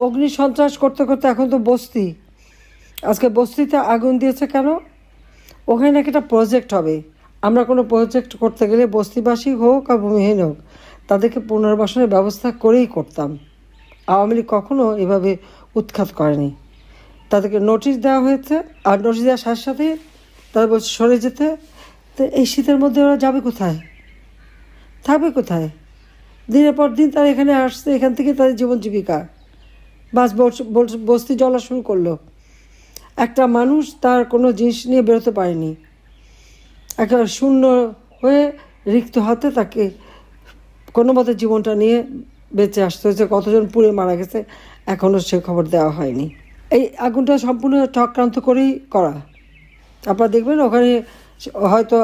অগ্নি সন্ত্রাস করতে করতে এখন তো বস্তি, আজকে বস্তিতে আগুন দিয়েছে কেন? ওখানে নাকি একটা প্রজেক্ট হবে। আমরা কোনো প্রজেক্ট করতে গেলে বস্তিবাসী হোক আর ভূমিহীন হোক তাদেরকে পুনর্বাসনের ব্যবস্থা করেই করতাম। আওয়ামী লীগ কখনও এভাবে উৎখাত করেনি। তাদেরকে নোটিশ দেওয়া হয়েছে, আর নোটিশ দেওয়ার সাথে সাথে তাদের বলছে সরে যেতে। তো এই শীতের মধ্যে ওরা যাবে কোথায়, থাকবে কোথায়? দিনের পর দিন তারা এখানে আসছে, এখান থেকে তাদের জীবন জীবিকা। বাস বস্তি জ্বলা শুরু করলো। একটা মানুষ তার কোনো জিনিস নিয়ে বেরোতে পারেনি, একেবারে শূন্য হয়ে রিক্ত হাতে তাকে কোনো মতে জীবনটা নিয়ে বেঁচে আসতে হয়েছে। কতজন পুড়ে মারা গেছে এখনও সে খবর দেওয়া হয়নি। এই আগুনটা সম্পূর্ণ চক্রান্ত করেই করা। আপনারা দেখবেন ওখানে হয়তো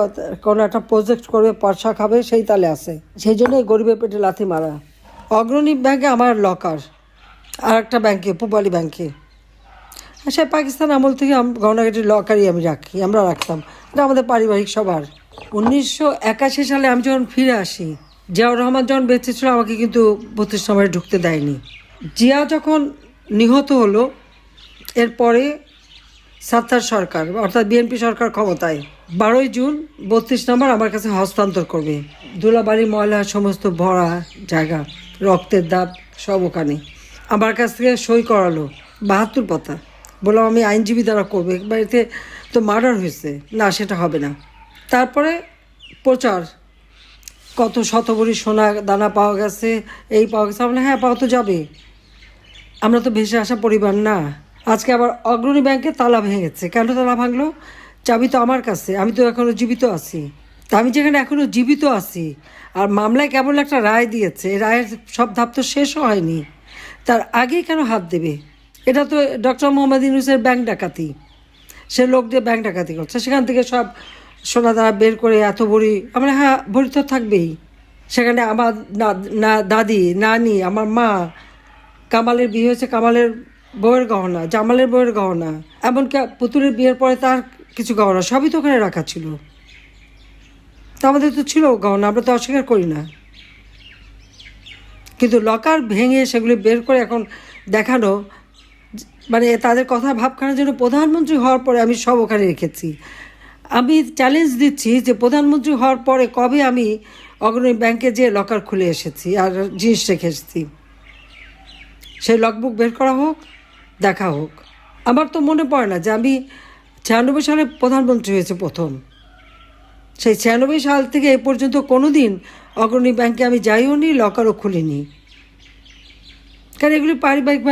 কোনো একটা প্রজেক্ট করবে, পয়সা খাবে, সেই তালে আছে। সেই জন্যই গরিবের পেটে লাথি মারা। অগ্রণী ব্যাংকে আমার লকার, আর একটা ব্যাংকে পূবালী ব্যাংকে, সে পাকিস্তান আমল থেকে গহনাগাটির লকারই আমরা রাখতাম। এটা আমাদের পারিবারিক সবার। 1981 সালে আমি যখন ফিরে আসি, জিয়াউর রহমান যখন বেঁচে ছিল আমাকে কিন্তু 32 নম্বরে ঢুকতে দেয়নি। জিয়া যখন নিহত হলো এরপরে সাত্তার সরকার অর্থাৎ বিএনপি সরকার ক্ষমতায়, 12ই জুন 32 নম্বর আমার কাছে হস্তান্তর করবে। ধুলাবাড়ি ময়লা সমস্ত ভরা জায়গা, রক্তের দাগ সব ওখানে। আমার কাছ থেকে সই করালো 72 পাতা। বললাম আমি আইনজীবী দ্বারা করবো, বাড়িতে তো মার্ডার হয়েছে, না সেটা হবে না। তারপরে প্রচার, কত শতভরি সোনা দানা পাওয়া গেছে, এই পাওয়া গেছে। আমরা হ্যাঁ পাওয়া তো যাবে, আমরা তো ভেসে আসা পরিবার না। আজকে আবার অগ্রণী ব্যাংকে তালা ভেঙেছে। কেন তালা ভাঙলো? চাবি তো আমার কাছে, আমি তো এখনও জীবিত আছি। তা আমি যেখানে এখনও জীবিত আছি আর মামলায় কেবল একটা রায় দিয়েছে, এই রায়ের সব ধাপ তো শেষও হয়নি, তার আগেই কেন হাত দেবে? এটা তো ডক্টর মোহাম্মদ ইউনূসের ব্যাংক ডাকাতি। সে লোক দিয়ে ব্যাংক ডাকাতি করছে, সেখান থেকে সব সোনা দানা বের করে এত ভরি। আমরা হ্যাঁ ভরি তো থাকবেই। সেখানে আমার না দাদি, নানি, আমার মা, কামালের বিয়ে হয়েছে, কামালের বউয়ের গহনা, জামালের বউয়ের গহনা, এমনকি পুতুলের বিয়ের পরে তার কিছু গহনা সবই তো ওখানে রাখা ছিল। তা আমাদের তো ছিল গহনা, আমরা তো অস্বীকার করি না। কিন্তু লকার ভেঙে সেগুলি বের করে এখন দেখানো, মানে তাদের কথা ভাবখানার জন্য প্রধানমন্ত্রী হওয়ার পরে আমি সব ওখানে রেখেছি। আমি চ্যালেঞ্জ দিচ্ছি যে প্রধানমন্ত্রী হওয়ার পরে কবে আমি অগ্রণী ব্যাংকে যেয়ে লকার খুলে এসেছি আর জিনিস রেখে এসেছি, সেই লগবুক বের করা হোক, দেখা হোক। আমার তো মনে পড়ে না যে আমি 96 সালে প্রধানমন্ত্রী হয়েছে প্রথম। সেই 96 সাল থেকে এ পর্যন্ত কোনো দিন অগ্রণী ব্যাংকে আমি যাইও নি, লকারও খুলিনি। কারণ এগুলি পারিবারিক